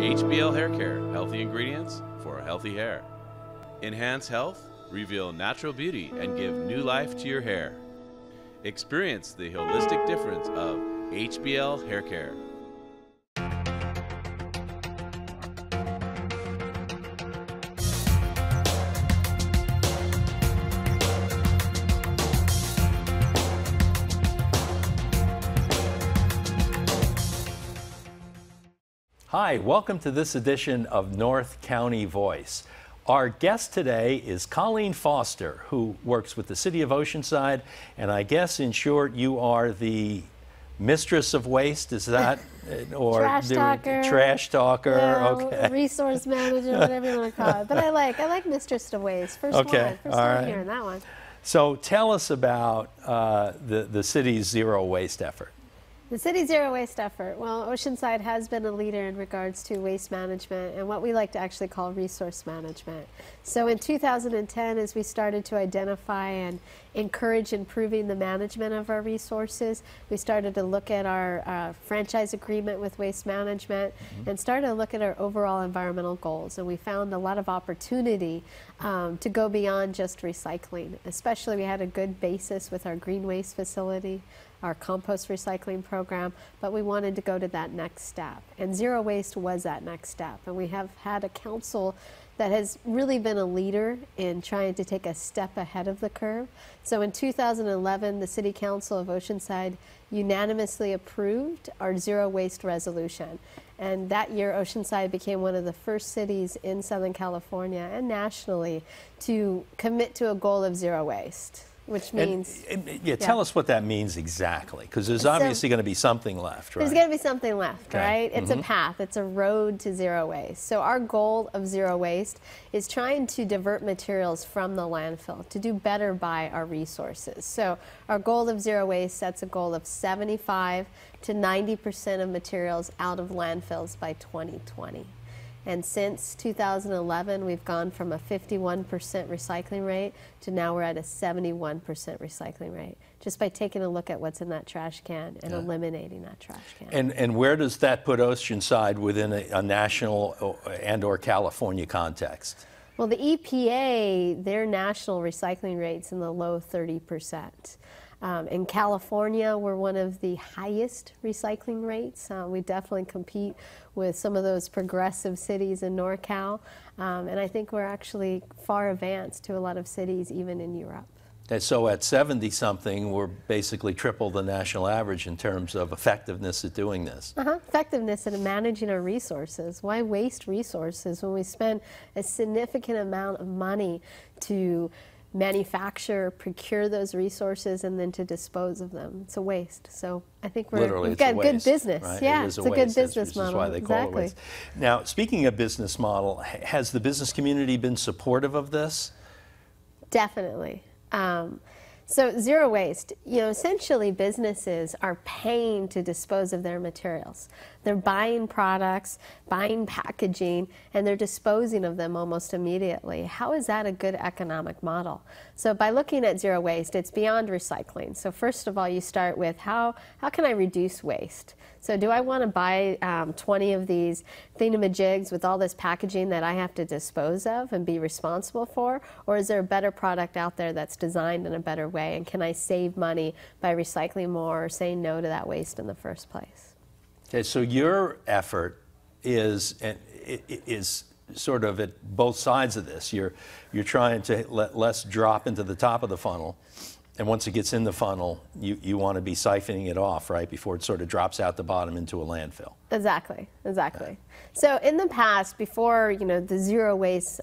HBL Hair Care, healthy ingredients for healthy hair. Enhance health, reveal natural beauty, and give new life to your hair. Experience the holistic difference of HBL Hair Care. Hi, welcome to this edition of North County Voice. Our guest today is Colleen Foster, who works with the City of Oceanside, and I guess in short you are the mistress of waste, is that? Or trash talker. Trash talker, yeah, okay. Resource manager, whatever you want to call it. But I like mistress of waste. First one hearing that one. So tell us about the city's zero waste effort. The city's zero waste effort. Well, Oceanside has been a leader in regards to waste management and what we like to actually call resource management. So in 2010, as we started to identify and encourage improving the management of our resources, we started to look at our franchise agreement with waste management and started to look at our overall environmental goals. And we found a lot of opportunity to go beyond just recycling. Especially we had a good basis with our green waste facility, our compost recycling program, but we wanted to go to that next step. And zero waste was that next step. And we have had a council that has really been a leader in trying to take a step ahead of the curve. So in 2011, the City Council of Oceanside unanimously approved our zero waste resolution. And that year, Oceanside became one of the first cities in Southern California and nationally to commit to a goal of zero waste. Which means... Tell us what that means exactly, because there's obviously going to be something left, right? There's going to be something left, right? It's a path. It's a road to zero waste. So our goal of zero waste is trying to divert materials from the landfill to do better by our resources. So our goal of zero waste sets a goal of 75 to 90% of materials out of landfills by 2020. And since 2011, we've gone from a 51% recycling rate to now we're at a 71% recycling rate, just by taking a look at what's in that trash can and eliminating that trash can. And where does that put Oceanside within a national and or California context? Well, the EPA, their national recycling rate's in the low 30%. In California, we're one of the highest recycling rates. We definitely compete with some of those progressive cities in NorCal, and I think we're actually far advanced to a lot of cities, even in Europe. And so at 70-something, we're basically triple the national average in terms of effectiveness at doing this. Effectiveness at managing our resources. Why waste resources when we spend a significant amount of money to manufacture, procure those resources, and then to dispose of them? It's a waste. So I think we've got a good business. Right? Yeah, it's a good business model. That's why they call it waste. Now, speaking of business model, has the business community been supportive of this? Definitely. So zero waste, essentially businesses are paying to dispose of their materials. They're buying products, buying packaging, and they're disposing of them almost immediately. How is that a good economic model? So by looking at zero waste, it's beyond recycling. So first of all, you start with how can I reduce waste? So do I want to buy 20 of these thingamajigs with all this packaging that I have to dispose of and be responsible for? Or is there a better product out there that's designed in a better way? And can I save money by recycling more or saying no to that waste in the first place? Okay, so your effort is sort of at both sides of this. You're trying to let less drop into the top of the funnel. And once it gets in the funnel, you want to be siphoning it off, right, before it sort of drops out the bottom into a landfill. Exactly. So in the past, before the zero waste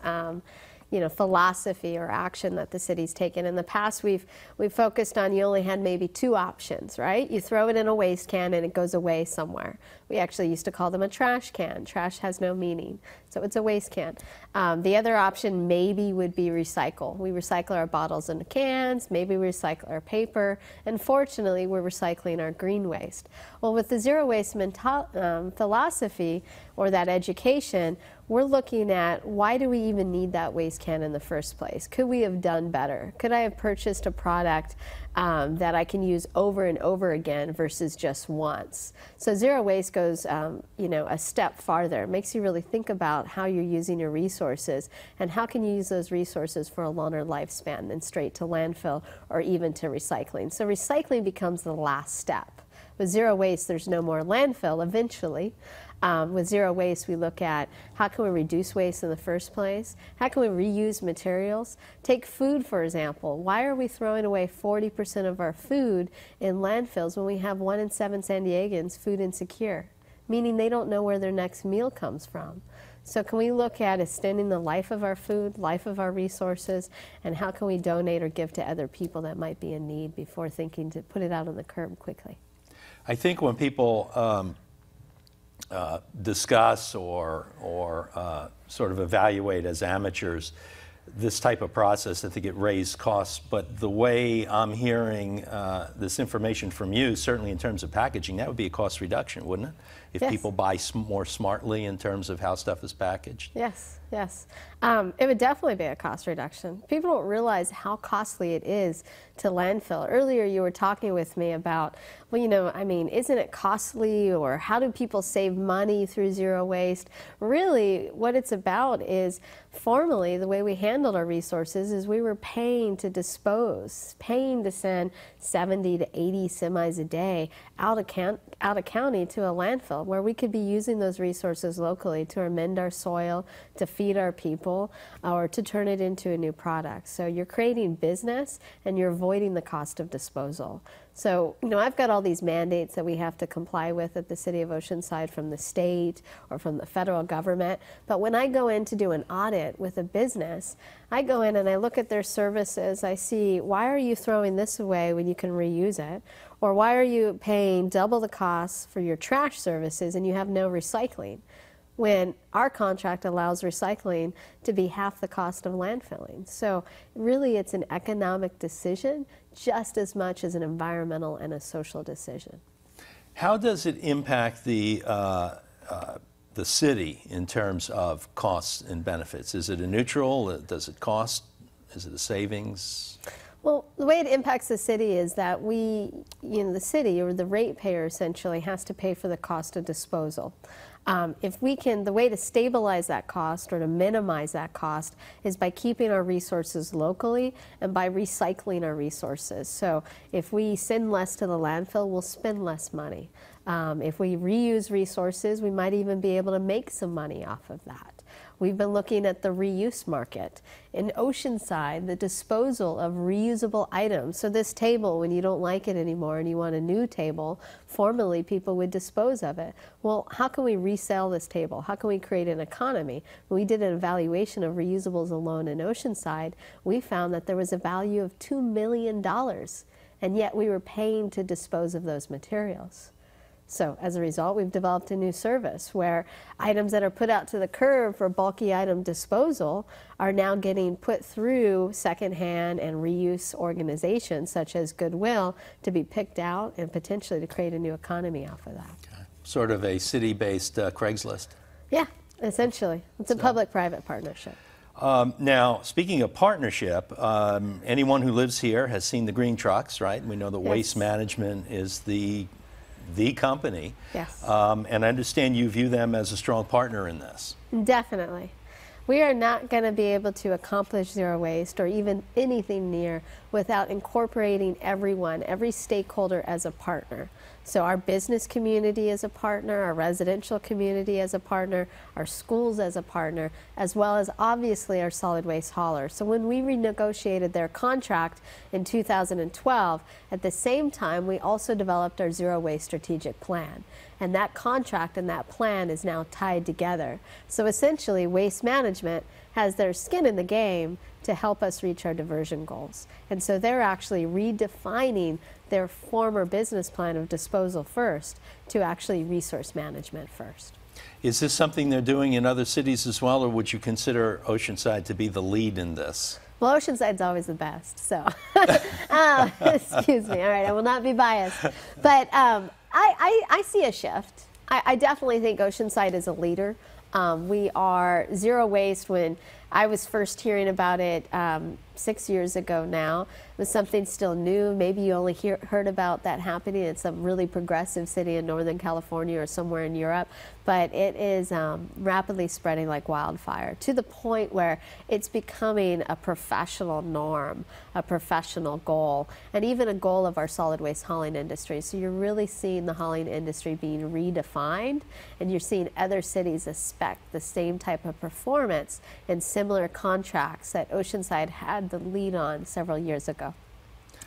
philosophy or action that the city's taken, in the past we've focused on you only had maybe two options, right? You throw it in a waste can and it goes away somewhere. We actually used to call them a trash can. Trash has no meaning, so it's a waste can. The other option maybe would be recycle. We recycle our bottles into cans, maybe we recycle our paper, and fortunately we're recycling our green waste. Well, with the zero waste philosophy or that education, we're looking at, why do we even need that waste can in the first place? Could we have done better? Could I have purchased a product that I can use over and over again versus just once? So zero waste goes a step farther. It makes you really think about how you're using your resources and how can you use those resources for a longer lifespan than straight to landfill or even to recycling. So recycling becomes the last step. With zero waste, there's no more landfill eventually. With zero waste, we look at how can we reduce waste in the first place? How can we reuse materials? Take food, for example. Why are we throwing away 40% of our food in landfills when we have 1 in 7 San Diegans food insecure? Meaning they don't know where their next meal comes from. So can we look at extending the life of our food, life of our resources, and how can we donate or give to other people that might be in need before thinking to put it out on the curb quickly? I think when people discuss or sort of evaluate as amateurs this type of process, I think it raised costs. But the way I'm hearing this information from you, certainly in terms of packaging, that would be a cost reduction, wouldn't it? If Yes. people buy more smartly in terms of how stuff is packaged. Yes, yes. It would definitely be a cost reduction. People don't realize how costly it is to landfill. Earlier you were talking with me about, well, isn't it costly, or how do people save money through zero waste? Really, what it's about is, formerly, the way we handled our resources is we were paying to dispose, paying to send 70 to 80 semis a day out of county to a landfill, where we could be using those resources locally to amend our soil, to feed our people, or to turn it into a new product. So you're creating business and you're avoiding the cost of disposal. So, I've got all these mandates that we have to comply with at the City of Oceanside from the state or from the federal government. But when I go in to do an audit with a business, I go in and I look at their services. I see, why are you throwing this away when you can reuse it? Or why are you paying double the cost for your trash services and you have no recycling, when our contract allows recycling to be half the cost of landfilling? So really, it's an economic decision just as much as an environmental and a social decision. How does it impact the city in terms of costs and benefits? Is it a neutral? Does it cost? Is it a savings? Well, the way it impacts the city is that the city, or the ratepayer essentially, has to pay for the cost of disposal. The way to stabilize that cost or to minimize that cost is by keeping our resources locally and by recycling our resources. So if we send less to the landfill, we'll spend less money. If we reuse resources, we might even be able to make some money off of that. We've been looking at the reuse market. In Oceanside, the disposal of reusable items. So this table, when you don't like it anymore and you want a new table, formerly people would dispose of it. Well, how can we resell this table? How can we create an economy? When we did an evaluation of reusables alone in Oceanside, we found that there was a value of $2 million, and yet we were paying to dispose of those materials. So as a result, we've developed a new service where items that are put out to the curb for bulky item disposal are now getting put through secondhand and reuse organizations such as Goodwill to be picked out and potentially to create a new economy off of that. Okay. Sort of a city-based Craigslist. Yeah, essentially. It's a public-private partnership. Now, speaking of partnership, anyone who lives here has seen the green trucks, right? We know that Yes. Waste Management is the company. Yes. And I understand you view them as a strong partner in this. Definitely. We are not going to be able to accomplish zero waste or even anything near without incorporating everyone, every stakeholder as a partner. So our business community as a partner, our residential community as a partner, our schools as a partner, as well as obviously our solid waste haulers. So when we renegotiated their contract in 2012, at the same time we also developed our zero waste strategic plan. And that contract and that plan is now tied together. So essentially, Waste Management has their skin in the game to help us reach our diversion goals. And so they're actually redefining their former business plan of disposal first to actually resource management first. Is this something they're doing in other cities as well, or would you consider Oceanside to be the lead in this? Well, Oceanside's always the best, so excuse me. All right, I will not be biased. But I see a shift. I definitely think Oceanside is a leader We are zero waste. When I was first hearing about it 6 years ago now, it was something still new. Maybe you only heard about that happening in some really progressive city in Northern California or somewhere in Europe, but it is rapidly spreading like wildfire, to the point where it's becoming a professional norm, a professional goal, and even a goal of our solid waste hauling industry. So you're really seeing the hauling industry being redefined, and you're seeing other cities expect the same type of performance in similar contracts that Oceanside had the lead on several years ago.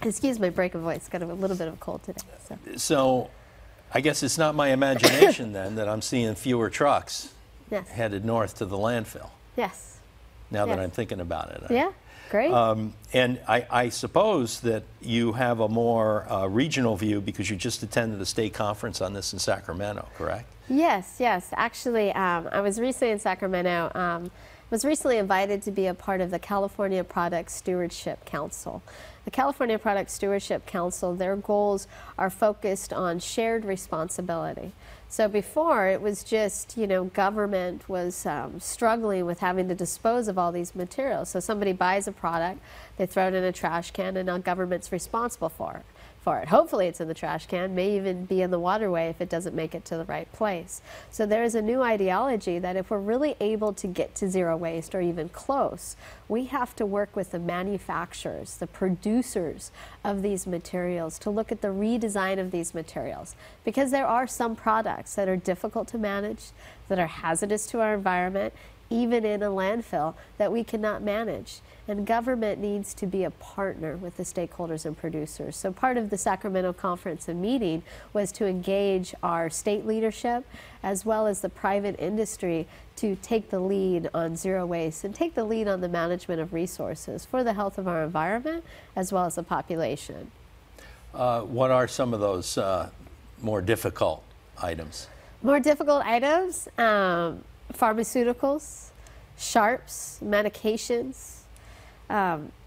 Excuse my break of voice, got a little bit of a cold today. So I guess it's not my imagination then that I'm seeing fewer trucks Yes. headed north to the landfill. Yes. Now that Yes. I'm thinking about it. Yeah, great. And I suppose that you have a more regional view because you just attended a state conference on this in Sacramento, correct? Yes, yes. Actually, I was recently in Sacramento. Was recently invited to be a part of the California Product Stewardship Council. The California Product Stewardship Council, their goals are focused on shared responsibility. So before, it was just, government was struggling with having to dispose of all these materials. So somebody buys a product, they throw it in a trash can, and now government's responsible for it. Hopefully it's in the trash can, may even be in the waterway if it doesn't make it to the right place. So there is a new ideology that if we're really able to get to zero waste or even close, we have to work with the manufacturers, the producers of these materials to look at the redesign of these materials. Because there are some products that are difficult to manage, that are hazardous to our environment, even in a landfill, that we cannot manage. And government needs to be a partner with the stakeholders and producers. So part of the Sacramento conference and meeting was to engage our state leadership as well as the private industry to take the lead on zero waste and take the lead on the management of resources for the health of our environment as well as the population. What are some of those more difficult items? More difficult items, pharmaceuticals, sharps, medications,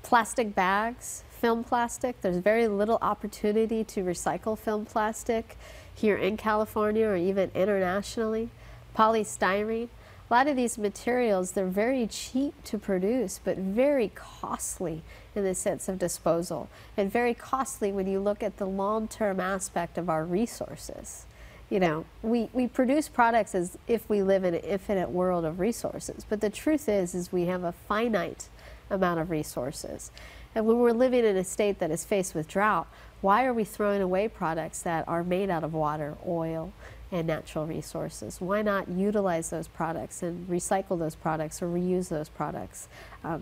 plastic bags, film plastic. There's very little opportunity to recycle film plastic here in California or even internationally. Polystyrene. A lot of these materials, they're very cheap to produce, but very costly in the sense of disposal, and very costly when you look at the long-term aspect of our resources. We produce products as if we live in an infinite world of resources, but the truth is we have a finite amount of resources. And when we're living in a state that is faced with drought, why are we throwing away products that are made out of water, oil, and natural resources? Why not utilize those products and recycle those products or reuse those products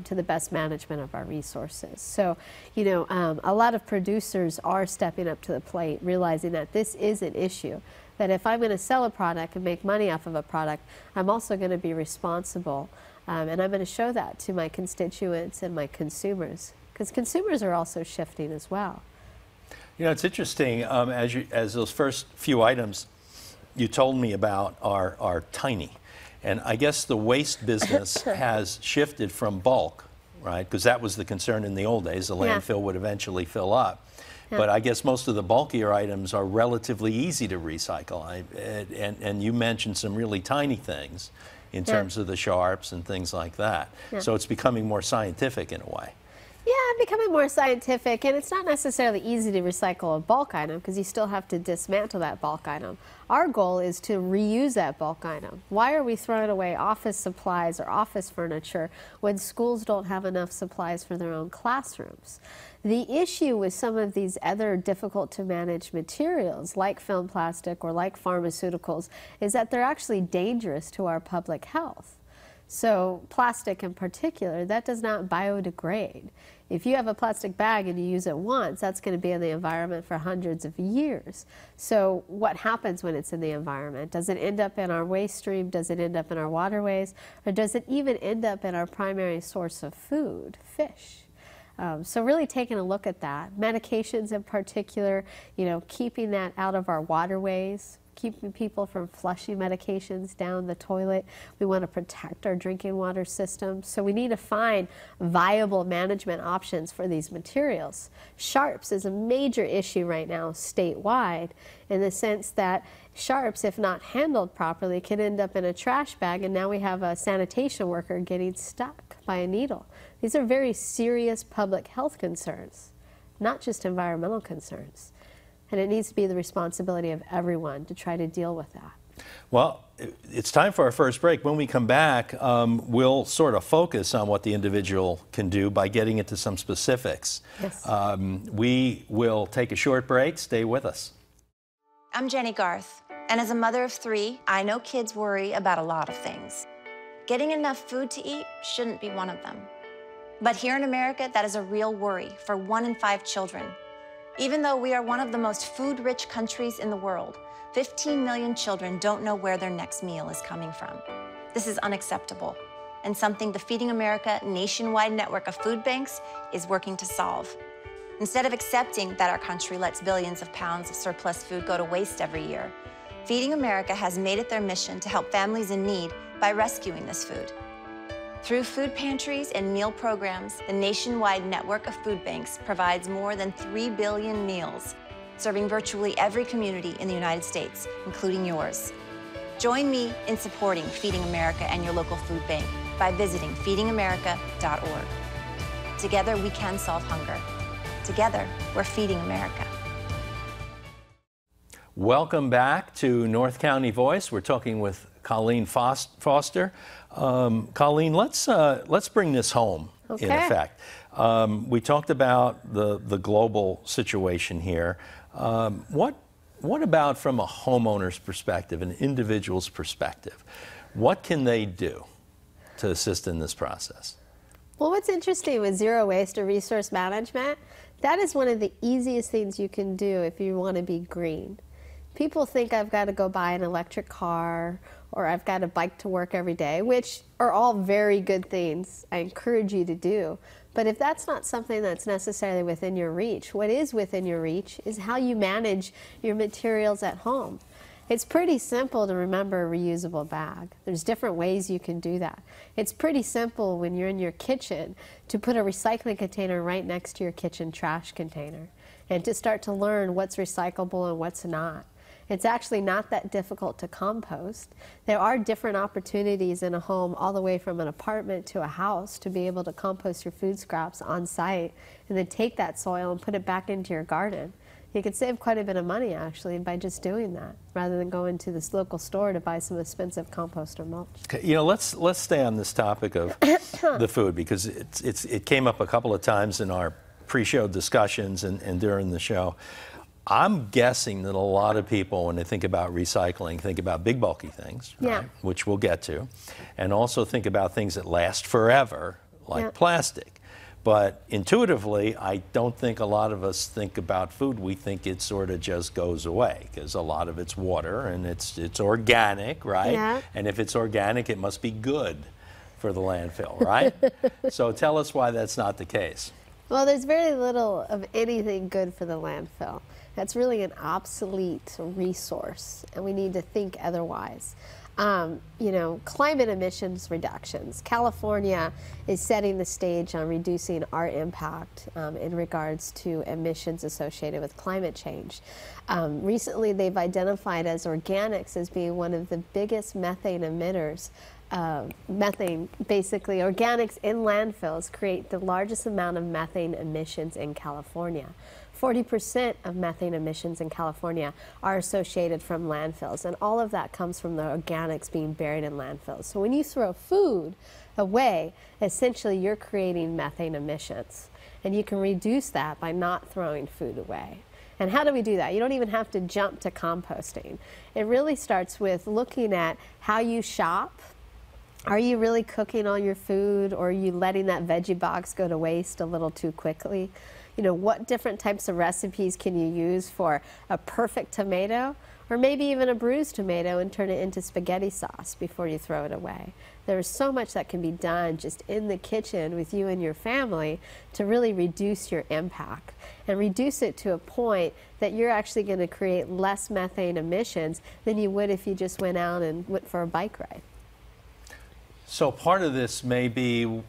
to the best management of our resources? So, a lot of producers are stepping up to the plate, realizing that this is an issue, that if I'm going to sell a product and make money off of a product, I'm also going to be responsible. And I'm going to show that to my constituents and my consumers, because consumers are also shifting as well. It's interesting, as those first few items you told me about are tiny. And I guess the waste business has shifted from bulk, right? Because that was the concern in the old days. The landfill would eventually fill up. Yeah. But I guess most of the bulkier items are relatively easy to recycle. And you mentioned some really tiny things in terms of the sharps and things like that. Yeah. So it's becoming more scientific in a way. Yeah, becoming more scientific, and it's not necessarily easy to recycle a bulk item because you still have to dismantle that bulk item. Our goal is to reuse that bulk item. Why are we throwing away office supplies or office furniture when schools don't have enough supplies for their own classrooms? The issue with some of these other difficult to manage materials like film plastic or like pharmaceuticals is that they're actually dangerous to our public health. So plastic in particular, that does not biodegrade. If you have a plastic bag and you use it once, that's going to be in the environment for hundreds of years. So what happens when it's in the environment? Does it end up in our waste stream? Does it end up in our waterways? Or does it even end up in our primary source of food, fish? So really taking a look at that. Medications in particular, keeping that out of our waterways, keeping people from flushing medications down the toilet. We want to protect our drinking water system. So we need to find viable management options for these materials. Sharps is a major issue right now statewide, in the sense that sharps, if not handled properly, can end up in a trash bag, and now we have a sanitation worker getting stuck by a needle. These are very serious public health concerns, not just environmental concerns. And it needs to be the responsibility of everyone to try to deal with that. Well, it's time for our first break. When we come back, we'll sort of focus on what the individual can do by getting into some specifics. Yes. We will take a short break. Stay with us. I'm Jenny Garth, and as a mother of 3, I know kids worry about a lot of things. Getting enough food to eat shouldn't be one of them. But here in America, that is a real worry for 1 in 5 children. Even though we are one of the most food-rich countries in the world, 15 million children don't know where their next meal is coming from. This is unacceptable, and something the Feeding America nationwide network of food banks is working to solve. Instead of accepting that our country lets billions of pounds of surplus food go to waste every year, Feeding America has made it their mission to help families in need by rescuing this food. Through food pantries and meal programs, the nationwide network of food banks provides more than 3 billion meals, serving virtually every community in the United States, including yours. Join me in supporting Feeding America and your local food bank by visiting feedingamerica.org. Together, we can solve hunger. Together, we're Feeding America. Welcome back to North County Voice. We're talking with Colleen Foster. Colleen, let's bring this home, in effect. We talked about the global situation here. What about from a homeowner's perspective, an individual's perspective? What can they do to assist in this process? Well, what's interesting with zero waste or resource management, that is one of the easiest things you can do if you want to be green. People think I've got to go buy an electric car or I've got to bike to work every day, which are all very good things I encourage you to do. But if that's not something that's necessarily within your reach, what is within your reach is how you manage your materials at home. It's pretty simple to remember a reusable bag. There's different ways you can do that. It's pretty simple when you're in your kitchen to put a recycling container right next to your kitchen trash container and to start to learn what's recyclable and what's not. It's actually not that difficult to compost. There are different opportunities in a home, all the way from an apartment to a house, to be able to compost your food scraps on site and then take that soil and put it back into your garden. You could save quite a bit of money, actually, by just doing that, rather than going to this local store to buy some expensive compost or mulch. Okay, you know, let's stay on this topic of the food, because it came up a couple of times in our pre-show discussions and during the show. I'm guessing that a lot of people, when they think about recycling, think about big bulky things, right, which we'll get to, and also think about things that last forever, like plastic. But intuitively, I don't think a lot of us think about food. We think it sort of just goes away, because a lot of it's water and it's organic, right? Yeah. And if it's organic, it must be good for the landfill, right? So tell us why that's not the case. Well, there's very little of anything good for the landfill. That's really an obsolete resource, and we need to think otherwise. You know, climate emissions reductions. California is setting the stage on reducing our impact in regards to emissions associated with climate change. Recently, they've identified as organics as being one of the biggest methane emitters. Methane, basically, organics in landfills create the largest amount of methane emissions in California. 40% of methane emissions in California are associated from landfills, and all of that comes from the organics being buried in landfills. So when you throw food away, essentially you're creating methane emissions, and you can reduce that by not throwing food away. And how do we do that? You don't even have to jump to composting. It really starts with looking at how you shop. Are you really cooking all your food, or are you letting that veggie box go to waste a little too quickly? You know, what different types of recipes can you use for a perfect tomato or maybe even a bruised tomato and turn it into spaghetti sauce before you throw it away. There's so much that can be done just in the kitchen with you and your family to really reduce your impact and reduce it to a point that you're actually going to create less methane emissions than you would if you just went out and went for a bike ride. So part of this may be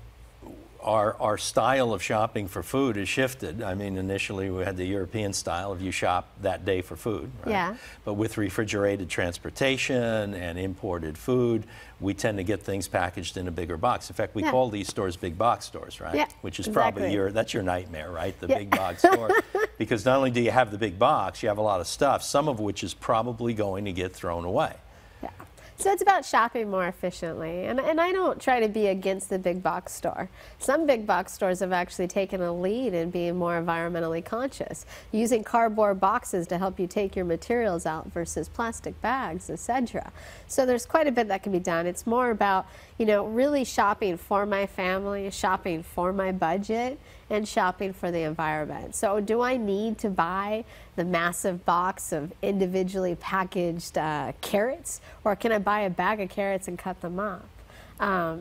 our style of shopping for food has shifted. I mean, initially we had the European style of you shop that day for food, right? Yeah. But with refrigerated transportation and imported food, we tend to get things packaged in a bigger box. In fact, we call these stores big box stores, right? Yeah, Which is exactly. probably that's your nightmare, right? The big box store. Because not only do you have the big box, you have a lot of stuff, some of which is probably going to get thrown away. Yeah. So it's about shopping more efficiently. And I don't try to be against the big box store. Some big box stores have actually taken a lead in being more environmentally conscious, using cardboard boxes to help you take your materials out versus plastic bags, etc. So there's quite a bit that can be done. It's more about, you know, really shopping for my family, shopping for my budget, and shopping for the environment. So do I need to buy the massive box of individually packaged carrots, or can I buy a bag of carrots and cut them up?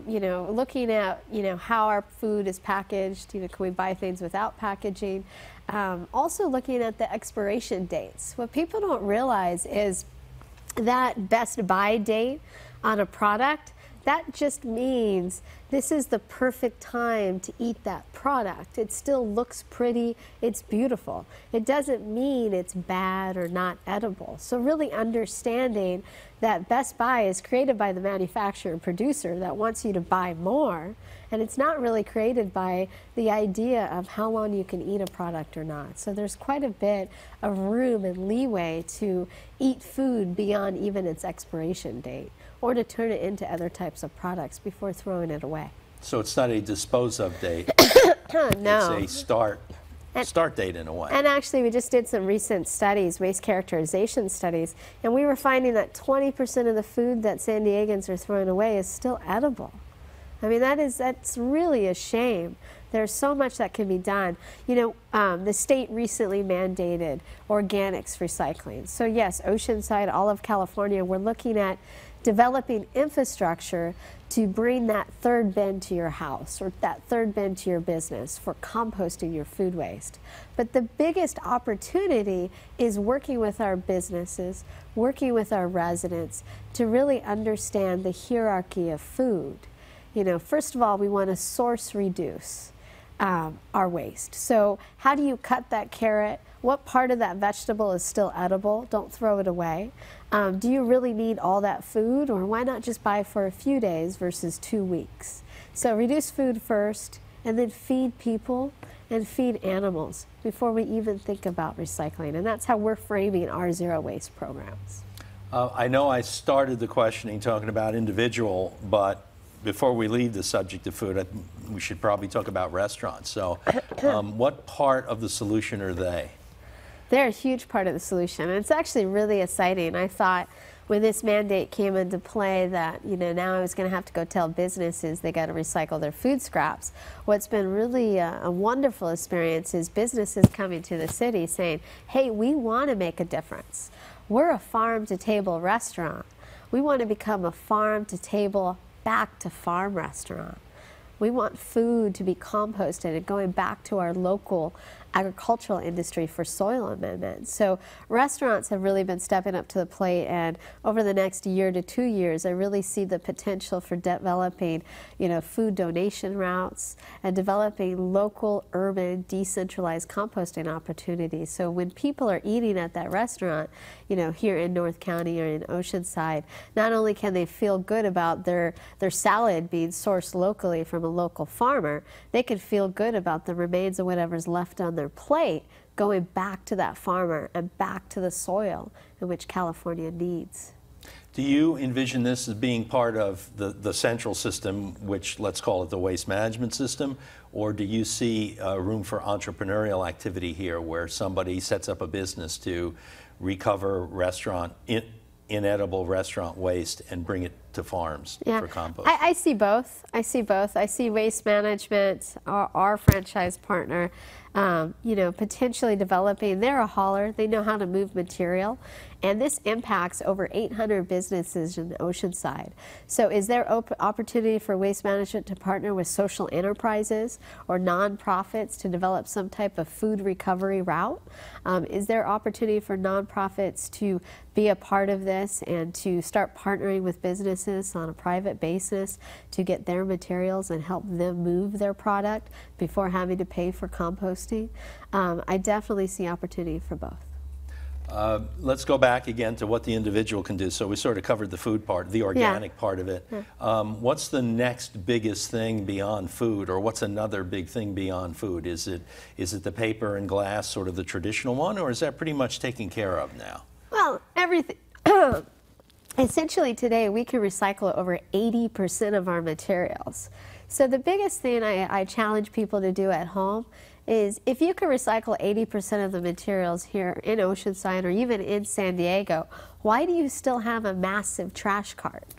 You know, looking at, you know, how our food is packaged, you know, can we buy things without packaging? Also looking at the expiration dates. What people don't realize is that best buy date on a product, that just means this is the perfect time to eat that product. It still looks pretty, it's beautiful. It doesn't mean it's bad or not edible. So really understanding that best buy is created by the manufacturer and producer that wants you to buy more, and it's not really created by the idea of how long you can eat a product or not. So there's quite a bit of room and leeway to eat food beyond even its expiration date, or to turn it into other types of products before throwing it away. So it's not a dispose of date. No. It's a start date in a way. And actually, we just did some recent studies, waste characterization studies, and we were finding that 20% of the food that San Diegans are throwing away is still edible. I mean, that's really a shame. There's so much that can be done. You know, the state recently mandated organics recycling. So yes, Oceanside, all of California, we're looking at developing infrastructure to bring that third bin to your house or that third bin to your business for composting your food waste. But the biggest opportunity is working with our businesses, working with our residents to really understand the hierarchy of food. You know, first of all, we want to source reduce our waste. So how do you cut that carrot? What part of that vegetable is still edible? Don't throw it away. Do you really need all that food, or why not just buy for a few days versus 2 weeks? So reduce food first, and then feed people and feed animals before we even think about recycling. And that's how we're framing our zero waste programs. I know I started the questioning talking about individual, but before we leave the subject of food, we should probably talk about restaurants. So what part of the solution are they? They're a huge part of the solution, and it's actually really exciting. I thought when this mandate came into play that, you know, now I was going to have to go tell businesses they got to recycle their food scraps. What's been really a wonderful experience is businesses coming to the city saying, hey, we want to make a difference. We're a farm-to-table restaurant. We want to become a farm-to-table, back-to-farm restaurant. We want food to be composted and going back to our local agricultural industry for soil amendment. So restaurants have really been stepping up to the plate, and over the next year to 2 years, I really see the potential for developing, you know, food donation routes and developing local, urban, decentralized composting opportunities. So when people are eating at that restaurant, you know, here in North County or in Oceanside, not only can they feel good about their salad being sourced locally from a local farmer, they can feel good about the remains of whatever's left on their plate going back to that farmer and back to the soil in which California needs. Do you envision this as being part of the central system, which let's call it the waste management system, or do you see room for entrepreneurial activity here where somebody sets up a business to recover inedible restaurant waste and bring it to farms Yeah. for compost? I see both. I see both. I see Waste Management, our franchise partner, you know, potentially developing. They're a hauler. They know how to move material. And this impacts over 800 businesses in Oceanside. So is there opportunity for Waste Management to partner with social enterprises or nonprofits to develop some type of food recovery route? Is there opportunity for nonprofits to be a part of this and to start partnering with businesses on a private basis to get their materials and help them move their product before having to pay for composting? I definitely see opportunity for both. Let's go back again to what the individual can do. So we sort of covered the food part, the organic part of it. What's the next biggest thing beyond food, or what's another big thing beyond food? Is it the paper and glass, sort of the traditional one, or is that pretty much taken care of now? Well, everything. Essentially today we can recycle over 80% of our materials. So the biggest thing I challenge people to do at home is if you can recycle 80% of the materials here in Oceanside or even in San Diego, why do you still have a massive trash cart?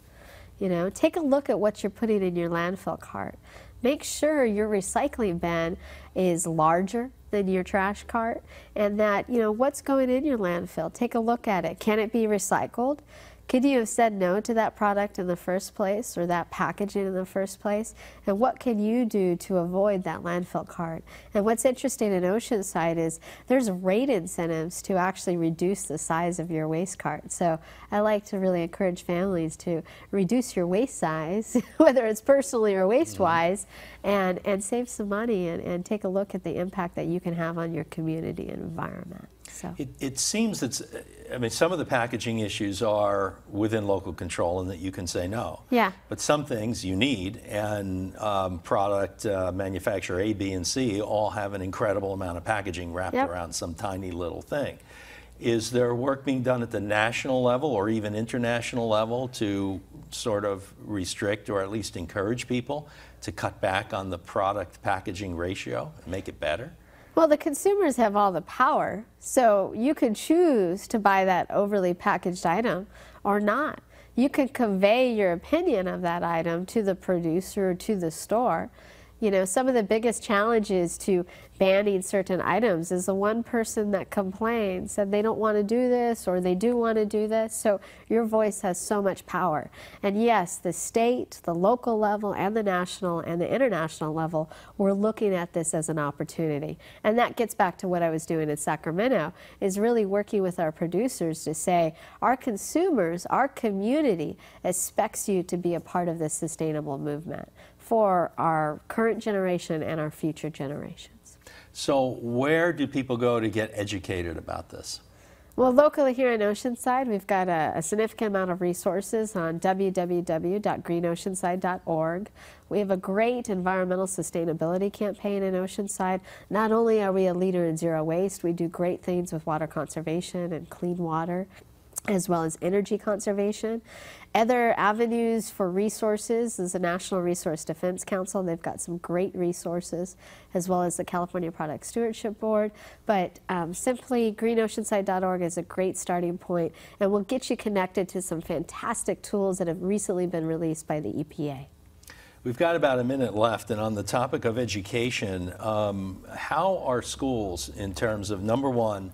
You know, take a look at what you're putting in your landfill cart. Make sure your recycling bin is larger than your trash cart, and that, you know, what's going in your landfill. Take a look at it. Can it be recycled? Could you have said no to that product in the first place, or that packaging in the first place? And what can you do to avoid that landfill cart? And what's interesting in Oceanside is there's rate incentives to actually reduce the size of your waste cart. So I like to really encourage families to reduce your waste size, whether it's personally or waste-wise, and save some money and take a look at the impact that you can have on your community and environment. So it seems that, I mean, some of the packaging issues are within local control and that you can say no. Yeah. But some things you need, and product manufacturer A, B, and C all have an incredible amount of packaging wrapped around some tiny little thing. Is there work being done at the national level or even international level to sort of restrict or at least encourage people to cut back on the product packaging ratio and make it better? Well, the consumers have all the power, so you could choose to buy that overly packaged item or not. You could convey your opinion of that item to the producer or to the store. You know, some of the biggest challenges to banning certain items is the one person that complains, said they don't want to do this or they do want to do this. So your voice has so much power. And yes, the state, the local level, and the national and the international level, we're looking at this as an opportunity. And that gets back to what I was doing in Sacramento, is really working with our producers to say, our consumers, our community expects you to be a part of this sustainable movement for our current generation and our future generations. So where do people go to get educated about this? Well, locally here in Oceanside, we've got a significant amount of resources on www.greenoceanside.org. We have a great environmental sustainability campaign in Oceanside. Not only are we a leader in zero waste, we do great things with water conservation and clean water, as well as energy conservation. Other avenues for resources is the National Resource Defense Council. They've got some great resources, as well as the California Product Stewardship Board. But simply greenoceanside.org is a great starting point, and will get you connected to some fantastic tools that have recently been released by the EPA. We've got about a minute left, and on the topic of education, how are schools, in terms of, number one,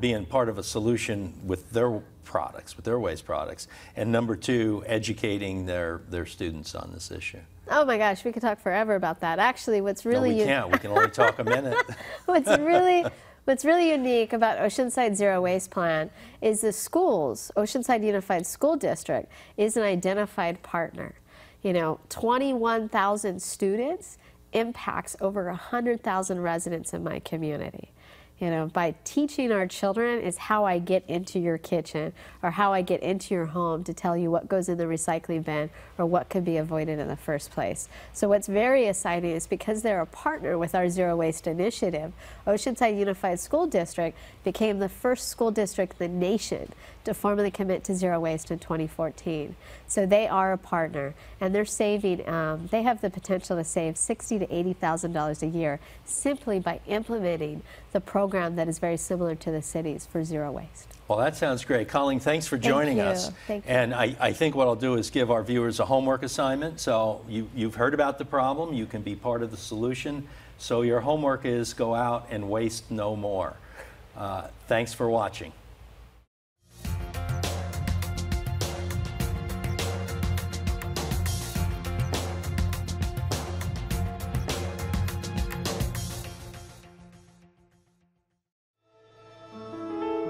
being part of a solution with their products, with their waste products, and number two, educating their students on this issue? Oh my gosh, we could talk forever about that. Actually, what's really... No, we can't. We can only talk a minute. What's really unique about Oceanside Zero Waste Plan is the schools, Oceanside Unified School District, is an identified partner. You know, 21,000 students impacts over 100,000 residents in my community. You know, by teaching our children is how I get into your kitchen or how I get into your home to tell you what goes in the recycling bin or what could be avoided in the first place. So what's very exciting is because they're a partner with our Zero Waste Initiative, Oceanside Unified School District became the first school district in the nation to formally commit to zero waste in 2014. So they are a partner, and they're saving, they have the potential to save $60,000 to $80,000 a year simply by implementing the program that is very similar to the city's for zero waste. Well, that sounds great. Colleen, thanks for joining us. Thank you. And I think what I'll do is give our viewers a homework assignment. So you've heard about the problem. You can be part of the solution. So your homework is go out and waste no more. Thanks for watching.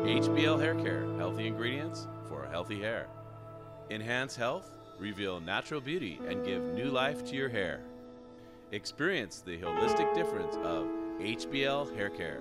HBL Hair Care, healthy ingredients for healthy hair. Enhance health, reveal natural beauty, and give new life to your hair. Experience the holistic difference of HBL Hair Care.